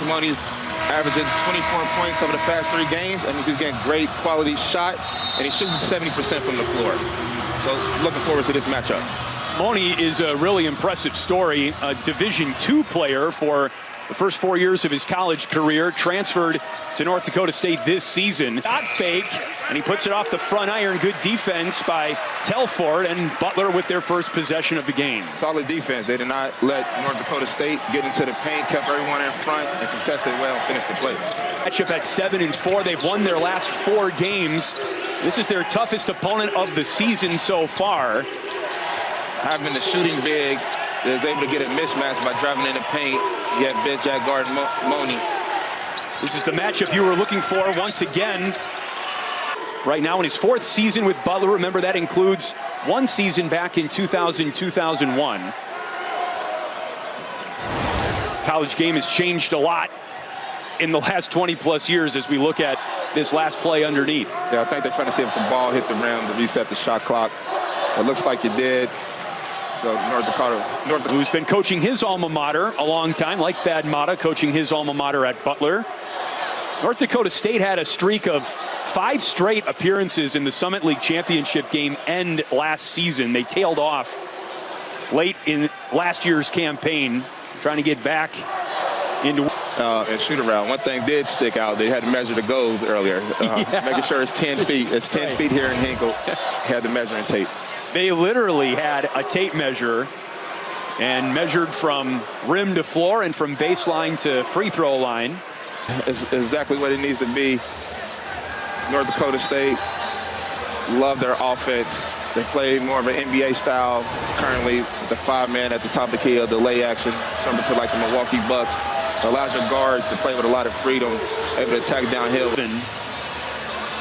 Moni's averaging 24 points over the past 3 games. That means he's getting great quality shots, and he's shooting 70% from the floor. So looking forward to this matchup. Moni is a really impressive story. A Division II player for the first 4 years of his college career, transferred to North Dakota State this season. Shot fake, and he puts it off the front iron. Good defense by Telford, and Butler with their first possession of the game. Solid defense. They did not let North Dakota State get into the paint, kept everyone in front, and contested well and finished the play. Matchup at 7-4. They've won their last 4 games. This is their toughest opponent of the season so far. Having the shooting big, is able to get a mismatch by driving in the paint. You have Bizjack guard Moni. This is the matchup you were looking for once again. Right now in his 4th season with Butler. Remember, that includes 1 season back in 2000-2001. College game has changed a lot in the last 20-plus years as we look at this last play underneath. Yeah, I think they're trying to see if the ball hit the rim to reset the shot clock. It looks like it did. So North Dakota, who's been coaching his alma mater a long time, like Thad Matta, coaching his alma mater at Butler. North Dakota State had a streak of 5 straight appearances in the Summit League Championship game end last season. They tailed off late in last year's campaign, trying to get back into and shoot around. One thing did stick out. They had to measure the goals earlier, making sure it's 10 feet. It's 10 feet here in Hinkle. Had the measuring tape. They literally had a tape measure and measured from rim to floor and from baseline to free throw line. It's exactly what it needs to be. North Dakota State love their offense. They play more of an NBA style currently, the 5-man at the top of the key of the lay action, similar to like the Milwaukee Bucks. It allows your guards to play with a lot of freedom, able to attack downhill.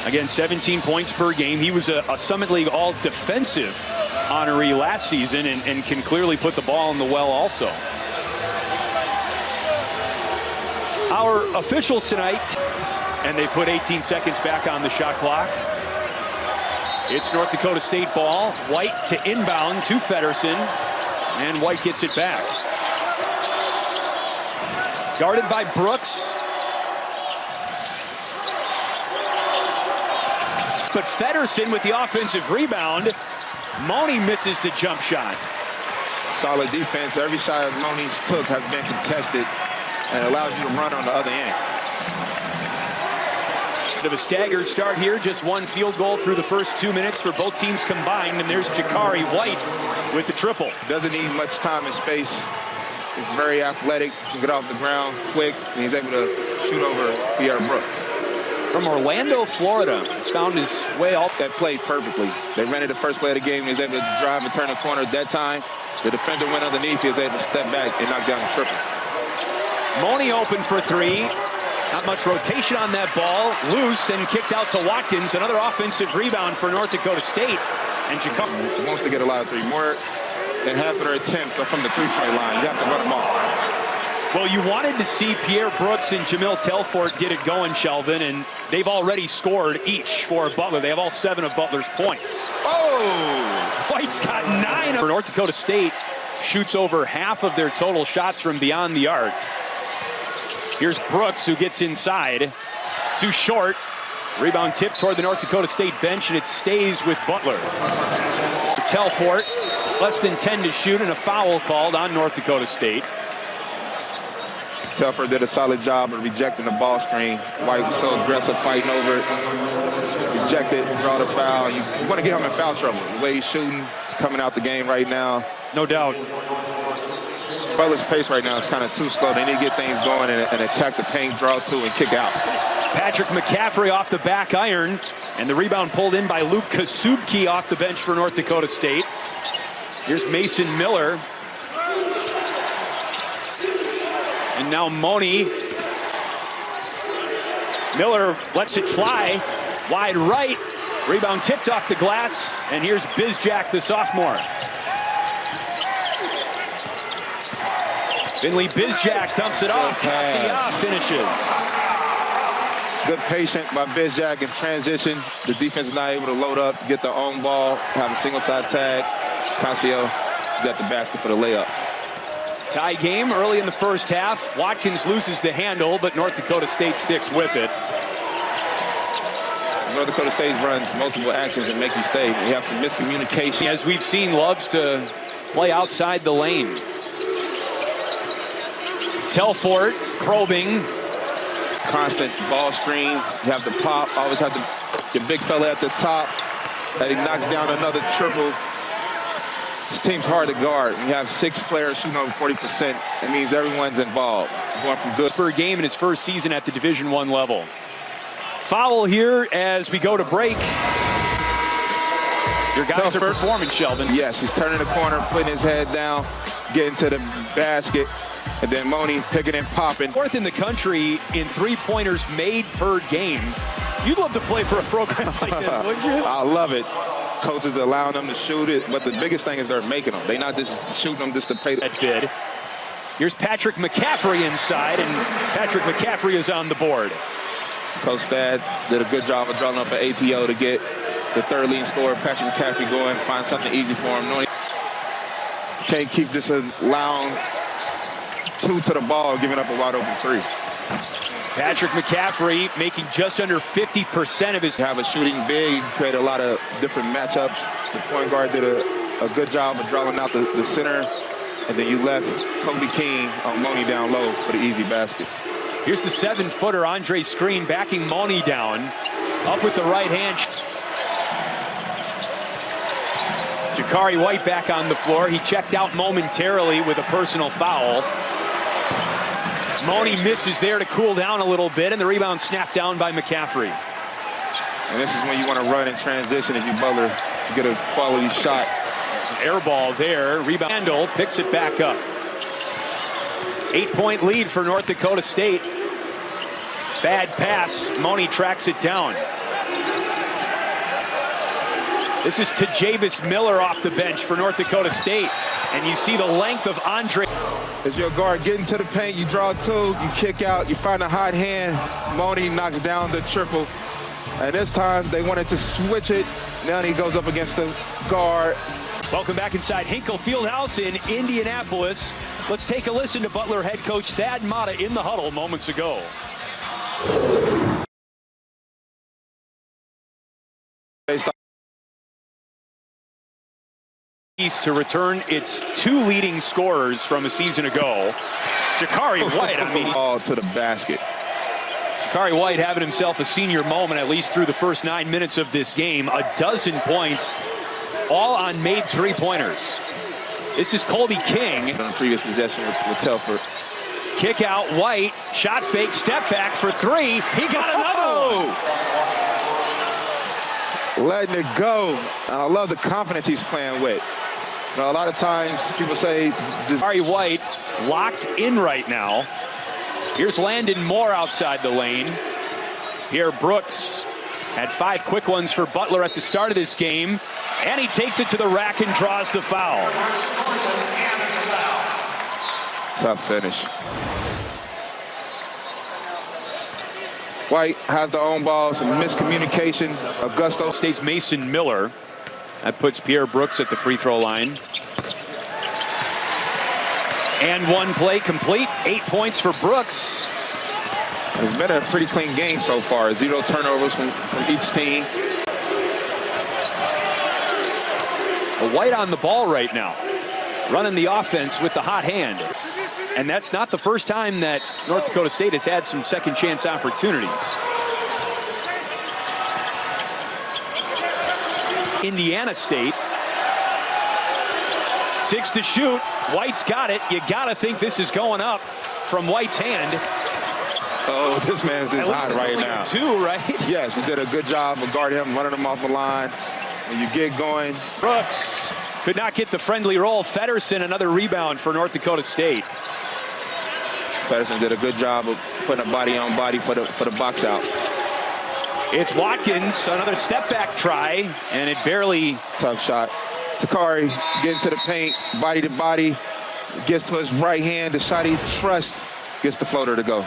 Again, 17 points per game. He was a Summit League all-defensive honoree last season and can clearly put the ball in the well also. Our officials tonight, and they put 18 seconds back on the shot clock. It's North Dakota State ball. White to inbound to Feddersen, and White gets it back. Guarded by Brooks. But Feddersen with the offensive rebound. Moni misses the jump shot. Solid defense. Every shot Moni's took has been contested and allows you to run on the other end. Bit of a staggered start here. Just 1 field goal through the first 2 minutes for both teams combined. And there's Jakari White with the triple. Doesn't need much time and space. He's very athletic. Can get off the ground quick, and he's able to shoot over Pierre Brooks. From Orlando, Florida, he's found his way up. That played perfectly. They ran it the first play of the game. He was able to drive and turn the corner at that time. The defender went underneath. He was able to step back and knock down the triple. Moni open for 3. Not much rotation on that ball. Loose and kicked out to Watkins. Another offensive rebound for North Dakota State. And Chicago wants to get a lot of 3. More than half of their attempts are from the 3-point line. You have to run them off. Well, you wanted to see Pierre Brooks and Jamil Telford get it going, Shelvin, and they've already scored each for Butler. They have all 7 of Butler's points. Oh! White's got 9. For North Dakota State shoots over half of their total shots from beyond the arc. Here's Brooks, who gets inside. Too short. Rebound tip toward the North Dakota State bench, and it stays with Butler. Telford, less than 10 to shoot, and a foul called on North Dakota State. Telford did a solid job of rejecting the ball screen. White was so aggressive fighting over it. Reject it, draw the foul. You want to get him in foul trouble. The way he's shooting, he's coming out the game right now. No doubt. Butler's pace right now is kind of too slow. They need to get things going and attack the paint, draw 2, and kick out. Patrick McCaffrey off the back iron, and the rebound pulled in by Luke Kasubke off the bench for North Dakota State. Here's Mason Miller. And now Moni. Miller lets it fly. Wide right. Rebound tipped off the glass. And here's Bizjack, the sophomore. Finley Bizjack dumps it off. Kasia finishes. Good patient by Bizjack in transition. The defense is not able to load up, get their own ball, have a single side tag. Casio is at the basket for the layup. Tie game early in the first half. Watkins loses the handle, but North Dakota State sticks with it. North Dakota State runs multiple actions and make you stay. We have some miscommunication. As we've seen, loves to play outside the lane. Telfort probing. Constant ball screens. You have to pop. Always have to, your big fella at the top. That he knocks down another triple. This team's hard to guard. We have 6 players shooting over 40%. It means everyone's involved. Going from good per game in his first season at the Division I level. Foul here as we go to break. Your guys are performing, Sheldon. Yes, he's turning the corner, putting his head down, getting to the basket, and then Moni picking and popping. 4th in the country in 3-pointers made per game. You'd love to play for a program like this, wouldn't you? I love it. Coaches allowing them to shoot it, but the biggest thing is they're making them. They're not just shooting them just to pay. That bid. Here's Patrick McCaffrey inside, and Patrick McCaffrey is on the board. Coach Stad did a good job of drawing up an ATO to get the 3rd leading scorer, Patrick McCaffrey, going, find something easy for him. No, can't keep just allowing 2 to the ball, giving up a wide open 3. Patrick McCaffrey making just under 50% of his. Have a shooting big, create a lot of different matchups. The point guard did a good job of drawing out the center, and then you left Kobe King on Moni down low for the easy basket. Here's the 7-footer Andre Screen backing Moni down. Up with the right hand. Jakari White back on the floor. He checked out momentarily with a personal foul. Moni misses there to cool down a little bit, and the rebound snapped down by McCaffrey. And this is when you want to run in transition if you Butler to get a quality shot. Air ball there. Rebound. Handle picks it back up. 8-point lead for North Dakota State. Bad pass. Moni tracks it down. This is Tajavis Miller off the bench for North Dakota State. And you see the length of Andre. As your guard getting to the paint, you draw 2, you kick out, you find a hot hand. Moni knocks down the triple. And this time they wanted to switch it. Now he goes up against the guard. Welcome back inside Hinkle Fieldhouse in Indianapolis. Let's take a listen to Butler head coach Thad Matta in the huddle moments ago. To return its 2 leading scorers from a season ago. Jakari White, I mean. All to the basket. Jakari White having himself a senior moment, at least through the first 9 minutes of this game. 12 points, all on made 3-pointers. This is Colby King. On the previous possession with Telfort. Kick out, White, shot fake, step back for 3. He got another one. Letting it go. And I love the confidence he's playing with. Now, a lot of times people say... Jakari White locked in right now. Here's Landon Moore outside the lane. Here Brooks had 5 quick ones for Butler at the start of this game. And he takes it to the rack and draws the foul. Tough finish. White has the own ball, some miscommunication. Augusto State's Mason Miller. That puts Pierre Brooks at the free throw line. And 1 play complete. 8 points for Brooks. It's been a pretty clean game so far. 0 turnovers from each team. White on the ball right now. Running the offense with the hot hand. And that's not the first time that North Dakota State has had some second chance opportunities. Indiana State. 6 to shoot. White's got it. You got to think this is going up from White's hand. Oh, this man's just hot right now. 2, right? Yes, he did a good job of guarding him, running him off the line. When you get going. Brooks could not get the friendly roll. Feddersen, another rebound for North Dakota State. Feddersen did a good job of putting a body on body for the box out. It's Watkins, another step back try, and it barely. Tough shot. Takari getting to the paint, body to body, gets to his right hand. The shot he trusts, gets the floater to go.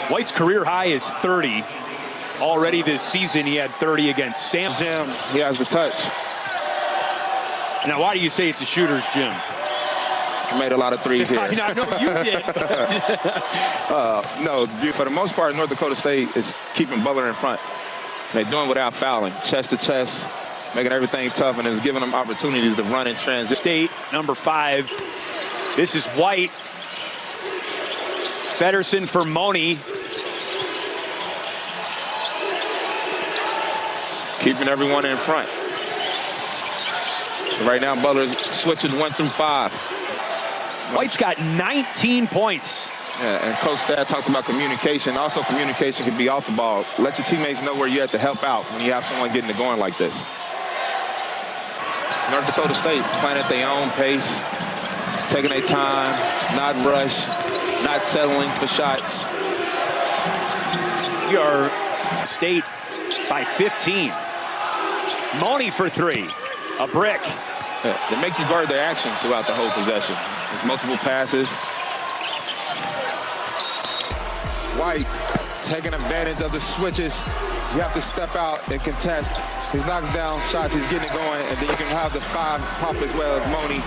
White's career high is 30. Already this season, he had 30 against Sam. Jim, he has the touch. Now, why do you say it's a shooter's gym? Made a lot of threes here. I know you did. No, for the most part, North Dakota State is keeping Butler in front. They're doing without fouling, chest to chest, making everything tough, and it's giving them opportunities to run in transition. State, number 5. This is White. Feddersen for Money. Keeping everyone in front. So right now, Butler's switching 1 through 5. White's got 19 points. Yeah, and Coach Stad talked about communication. Also, communication can be off the ball. Let your teammates know where you have to help out when you have someone getting it going like this. North Dakota State playing at their own pace, taking their time, not rush, not settling for shots. We are State by 15. Money for 3. A brick. Yeah, they make you guard their action throughout the whole possession. There's multiple passes. White taking advantage of the switches. You have to step out and contest. He knocks down shots, he's getting it going, and then you can have the 5 pop as well as Money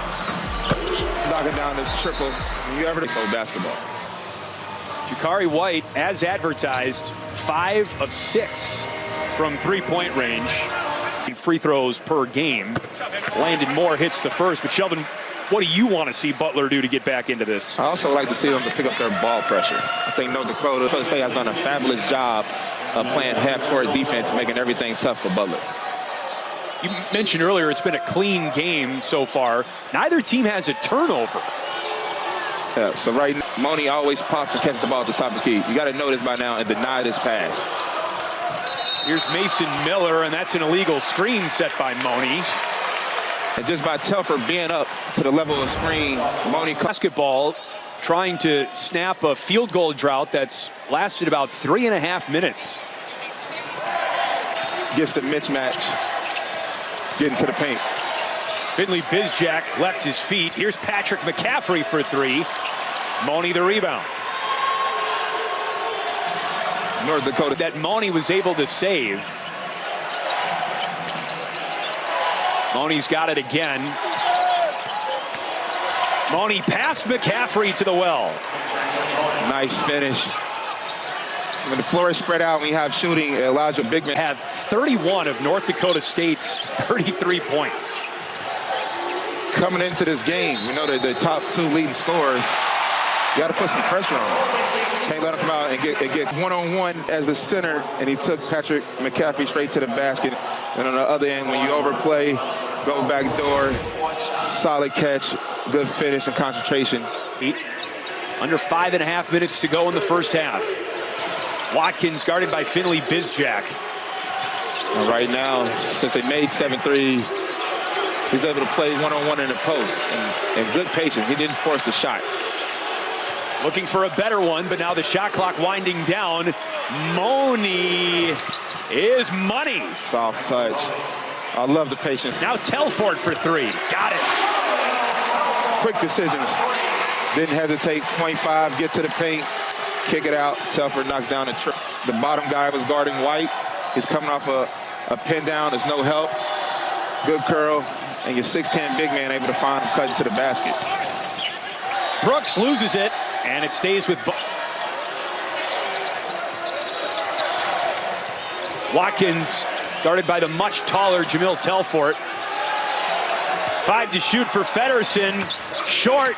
knocking down the triple. You ever so basketball. Jakari White, as advertised, 5 of 6 from 3-point range. Free throws per game. Landon Moore hits the first, but Sheldon, what do you want to see Butler do to get back into this? I also like to see them to pick up their ball pressure. I think North Dakota State has done a fabulous job of playing half-court defense, making everything tough for Butler. You mentioned earlier it's been a clean game so far. Neither team has a turnover. Yeah, so right now, Money always pops and catches the ball at the top of the key. You got to know this by now and deny this pass. Here's Mason Miller, and that's an illegal screen set by Money. And just by Telford being up to the level of screen, Money basketball trying to snap a field goal drought that's lasted about 3.5 minutes. Gets the mismatch, getting to the paint. Finley Bizjack left his feet. Here's Patrick McCaffrey for 3. Money the rebound. North Dakota. That Money was able to save. Money's got it again. Money passed McCaffrey to the well. Nice finish. When the floor is spread out, when you have shooting, it allows your big man. Have 31 of North Dakota State's 33 points. Coming into this game, we know that the top 2 leading scorers, you got to put some pressure on him. Can't let him come out and get one-on-one as the center, and he took Patrick McCaffrey straight to the basket. And on the other end, when you overplay, go back door, solid catch, good finish and concentration. Under 5.5 minutes to go in the first half. Watkins guarded by Finley Bizjack. And right now, since they made 7 threes, he's able to play one-on-one in the post. And good patience. He didn't force the shot. Looking for a better one, but now the shot clock winding down. Money is money. Soft touch. I love the patience. Now Telford for 3. Got it. Quick decisions. Didn't hesitate. 0.5, get to the paint, kick it out. Telford knocks down the trip. The bottom guy was guarding White. He's coming off a pin down. There's no help. Good curl. And your 6'10" big man able to find him cutting to the basket. Brooks loses it, and it stays with Watkins, guarded by the much taller Jamil Telfort. 5 to shoot for Feddersen. Short,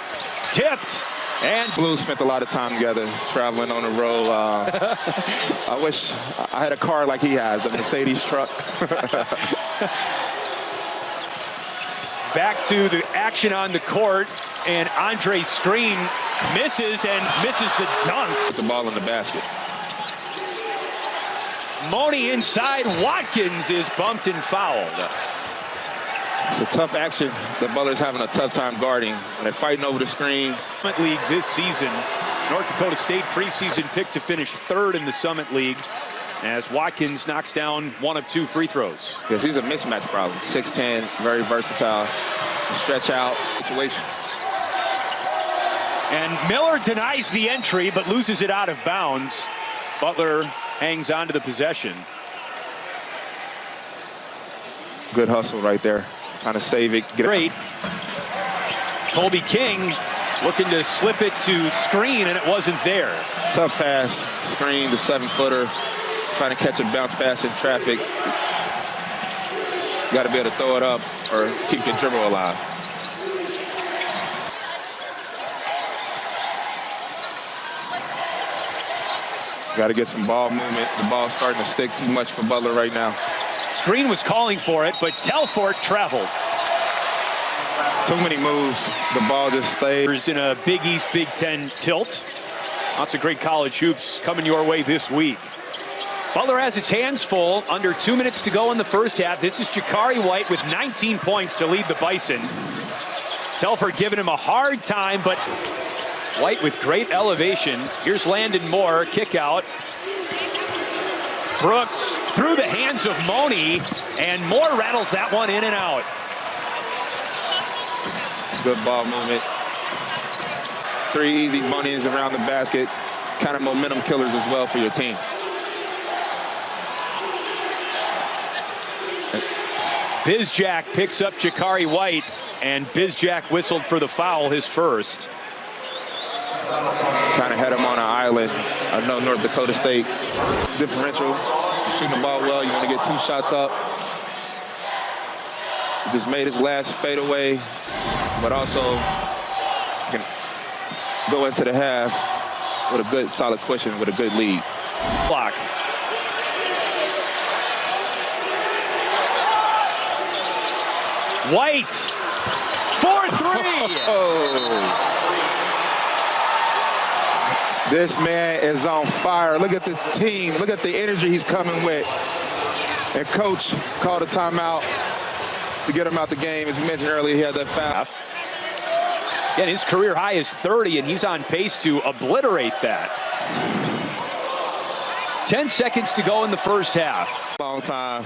tipped, and Blues spent a lot of time together, traveling on the road. I wish I had a car like he has, the Mercedes truck. Back to the action on the court, and Andre's screen misses and misses the dunk. Put the ball in the basket. Money inside. Watkins is bumped and fouled. It's a tough action that Butler's having a tough time guarding. And they're fighting over the screen. Summit League this season. North Dakota State preseason pick to finish 3rd in the Summit League as Watkins knocks down 1 of 2 free throws. Because he's a mismatch problem. 6'10", very versatile. Stretch out situation. And Miller denies the entry but loses it out of bounds. Butler hangs on to the possession. Good hustle right there. Trying to save it. Get Great. Colby King Looking to slip it to screen, and it wasn't there. Tough pass, screen, the 7-footer, trying to catch a bounce pass in traffic. You got to be able to throw it up or keep your dribble alive. Got to get some ball movement. The ball's starting to stick too much for Butler right now. Screen was calling for it, but Telfort traveled. Too many moves. The ball just stayed. In a Big East, Big Ten tilt. Lots of great college hoops coming your way this week. Butler has its hands full. Under 2 minutes to go in the first half. This is Jakari White with 19 points to lead the Bison. Telfort giving him a hard time, but White with great elevation. Here's Landon Moore, kick out. Brooks through the hands of Money, and Moore rattles that one in and out. Good ball movement. 3 easy bunnies around the basket. Kind of momentum killers as well for your team. Bizjack picks up Jakari White, and Bizjack whistled for the foul, his first. Kind of had him on an island. I know North Dakota State differential. You're shooting the ball well. You want to get 2 shots up. He just made his last fadeaway, but also can go into the half with a good solid cushion with a good lead. Block. White for 3. Oh. This man is on fire. Look at the team. Look at the energy he's coming with. And coach called a timeout to get him out the game. As we mentioned earlier, he had that foul. Again, his career high is 30, and he's on pace to obliterate that. 10 seconds to go in the first half. Long time.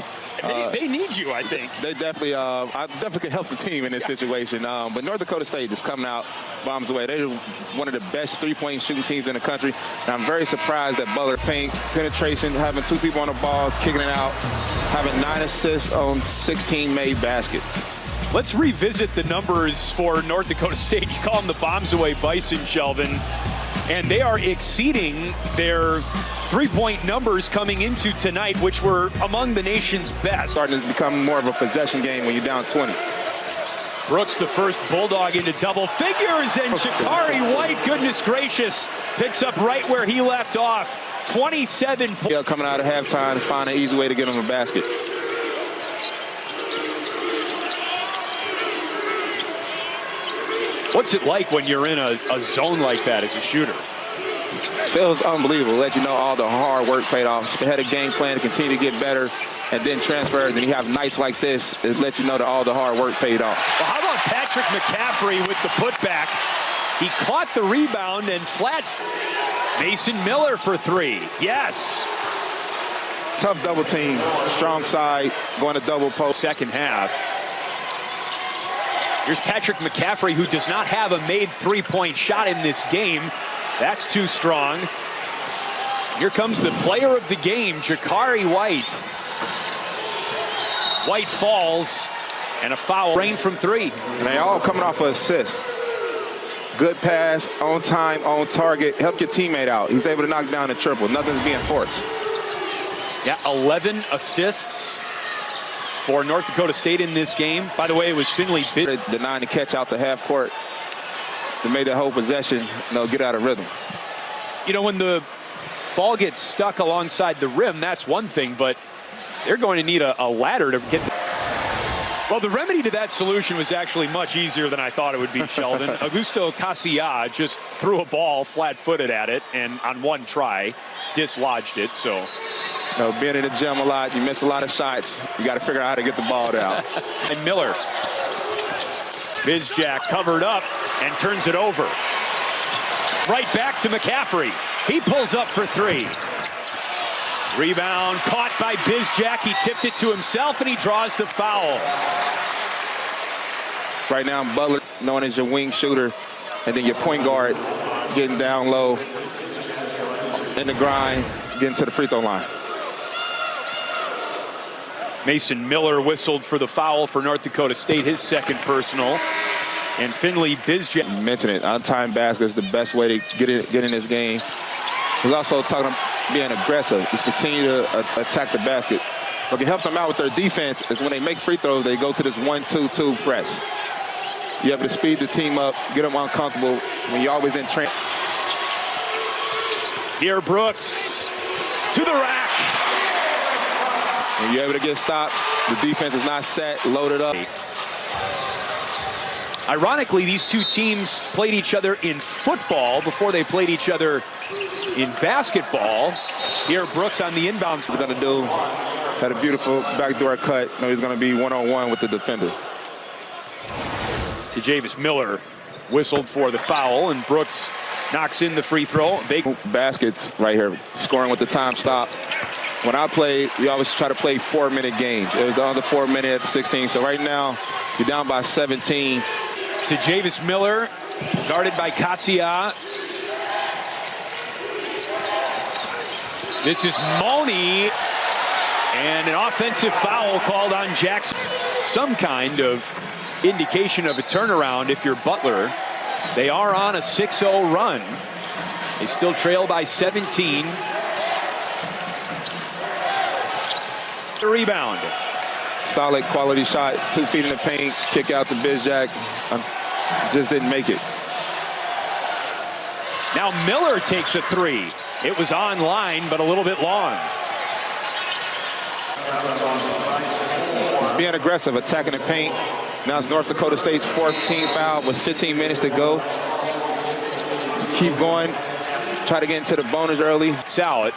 They need you, I think. They definitely, I definitely could help the team in this situation. But North Dakota State just coming out bombs away. They're one of the best 3-point shooting teams in the country. And I'm very surprised that Butler paint penetration, having 2 people on the ball, kicking it out, having 9 assists on 16 made baskets. Let's revisit the numbers for North Dakota State. You call them the bombs away Bison, Shelvin. And they are exceeding their 3-point numbers coming into tonight, which were among the nation's best. Starting to become more of a possession game when you're down 20. Brooks, the first Bulldog into double figures, and Jakari White, goodness gracious, picks up right where he left off. 27 points. Yeah, coming out of halftime to find an easy way to get him a basket. What's it like when you're in a zone like that as a shooter? Feels unbelievable. Let you know all the hard work paid off. Had a game plan to continue to get better and then transfer. And then you have nights like this. It lets you know that all the hard work paid off. Well, how about Patrick McCaffrey with the putback? He caught the rebound and flat. Mason Miller for 3. Yes. Tough double team. Strong side. Going to double post. Second half. Here's Patrick McCaffrey, who does not have a made 3-point shot in this game. That's too strong. Here comes the player of the game, Jakari White. White falls, and a foul. Rain from 3. And they all coming off an assist. Good pass, on time, on target. Help your teammate out. He's able to knock down a triple. Nothing's being forced. Yeah, 11 assists for North Dakota State in this game. By the way, it was Finley denying the catch out to half court. They made that whole possession, get out of rhythm. You know, when the ball gets stuck alongside the rim, that's one thing, but they're going to need a ladder to get. Well, the remedy to that solution was actually much easier than I thought it would be, Sheldon. Augusto Casilla just threw a ball flat-footed at it, and on one try, dislodged it, so. Being in the gym a lot, you miss a lot of shots. You got to figure out how to get the ball down. And Miller. Bizjack covered up and turns it over. Right back to McCaffrey. He pulls up for 3. Rebound caught by Bizjack. He tipped it to himself, and he draws the foul. Right now, Butler, known as your wing shooter, and then your point guard getting down low in the grind, getting to the free throw line. Mason Miller whistled for the foul for North Dakota State, his second personal. And Finley Bizjack. You mentioned it. Untimed basket is the best way to get in this game. He's also talking about being aggressive. Just continue to attack the basket. What can help them out with their defense is when they make free throws, they go to this 1-2-2 press. You're able to speed the team up, get them uncomfortable when you're always in training. Here Brooks to the rack. When you're able to get stopped, the defense is not set, loaded up. Ironically, these two teams played each other in football before they played each other in basketball. Here Brooks on the inbounds. He's going to do, had a beautiful backdoor cut. No, he's going to be one-on-one with the defender. Javis Miller whistled for the foul, and Brooks knocks in the free throw. Big baskets right here, scoring with the time stop. When I played, we always try to play 4-minute games. It was the under 4 minute at 16. So right now, you're down by 17. To Javis Miller, guarded by Cassia. This is Money, and an offensive foul called on Jackson. Some kind of indication of a turnaround if you're Butler. They are on a 6-0 run. They still trail by 17. The rebound. Solid quality shot, 2 feet in the paint, kick out to Bizjack. Just didn't make it. Now Miller takes a 3. It was online, but a little bit long. Just being aggressive, attacking the paint. Now it's North Dakota State's 4th team foul with 15 minutes to go. Keep going. Try to get into the bonus early. Salad.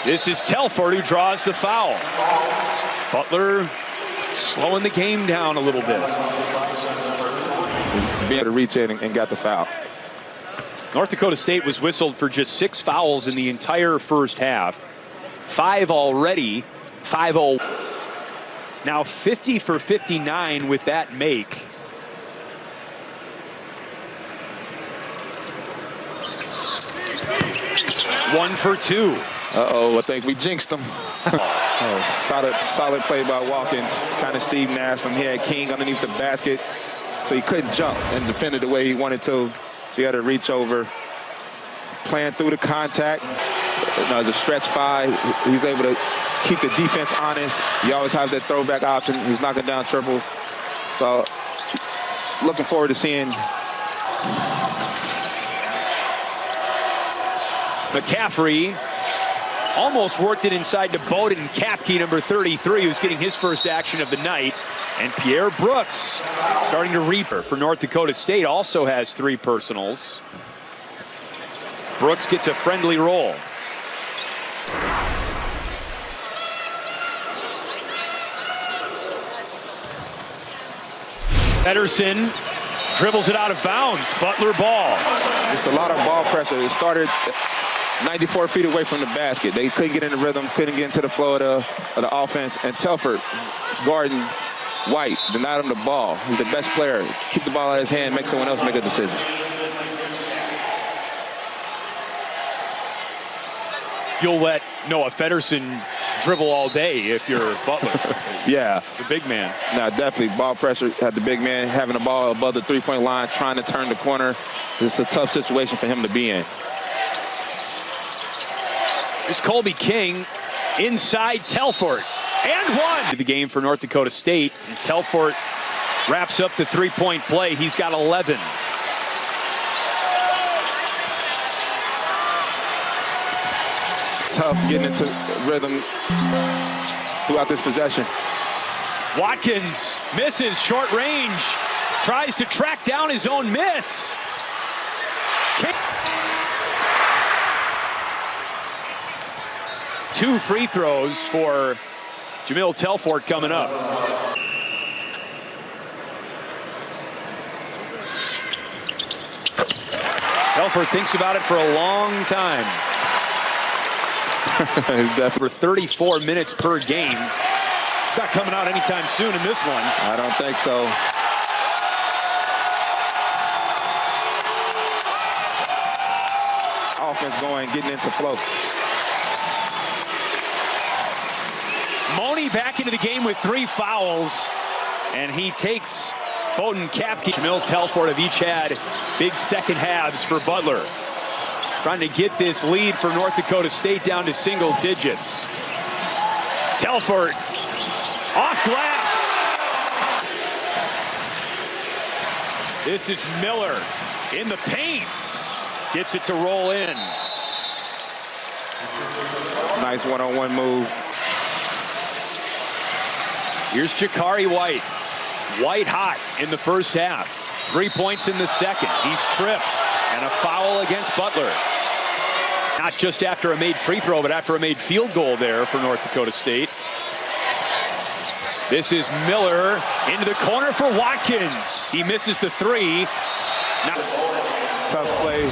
This is Telford who draws the foul. Butler slowing the game down a little bit. Being able to reach in and got the foul. North Dakota State was whistled for just 6 fouls in the entire first half. 5 already. 5-0. Now 50 for 59 with that make. One for 2. Uh-oh, I think we jinxed them. Solid play by Watkins. Kind of Steve Nash when he had King underneath the basket. So he couldn't jump and defend it the way he wanted to. So he had to reach over. Playing through the contact. It's a stretch 5. He's able to keep the defense honest. You always have that throwback option. He's knocking down triple. So looking forward to seeing McCaffrey almost worked it inside to Bowden. Kapke, number 33, who's getting his first action of the night. And Pierre Brooks starting to reaper for North Dakota State, also has 3 personals. Brooks gets a friendly roll. Ederson dribbles it out of bounds. Butler ball. It's a lot of ball pressure. It started 94 feet away from the basket. They couldn't get in the rhythm, couldn't get into the flow of the offense. And Telford is guarding White, denied him the ball. He's the best player. Keep the ball out of his hand, make someone else make a decision. You'll let Noah Federson dribble all day if you're Butler. Yeah. The big man. No, definitely ball pressure. Had the big man having the ball above the 3-point line, trying to turn the corner. It's a tough situation for him to be in. Here's Colby King inside Telford. And 1. The game for North Dakota State. And Telford wraps up the 3-point play. He's got 11. Tough getting into rhythm throughout this possession. Watkins misses short range. Tries to track down his own miss. Two free throws for Jamil Telford coming up. Telford thinks about it for a long time. For 34 minutes per game. It's not coming out anytime soon in this one. I don't think so. Offense going, getting into flow. Money back into the game with 3 fouls, and he takes Bowden, Kapke, Jamil Telford have each had big second halves for Butler. Trying to get this lead for North Dakota State down to single digits. Telford off glass. This is Miller in the paint. Gets it to roll in. Nice one-on-one move. Here's Jakari White. White hot in the first half. 3 points in the second. He's tripped. And a foul against Butler. Not just after a made free throw, but after a made field goal there for North Dakota State. This is Miller into the corner for Watkins. He misses the three. Tough play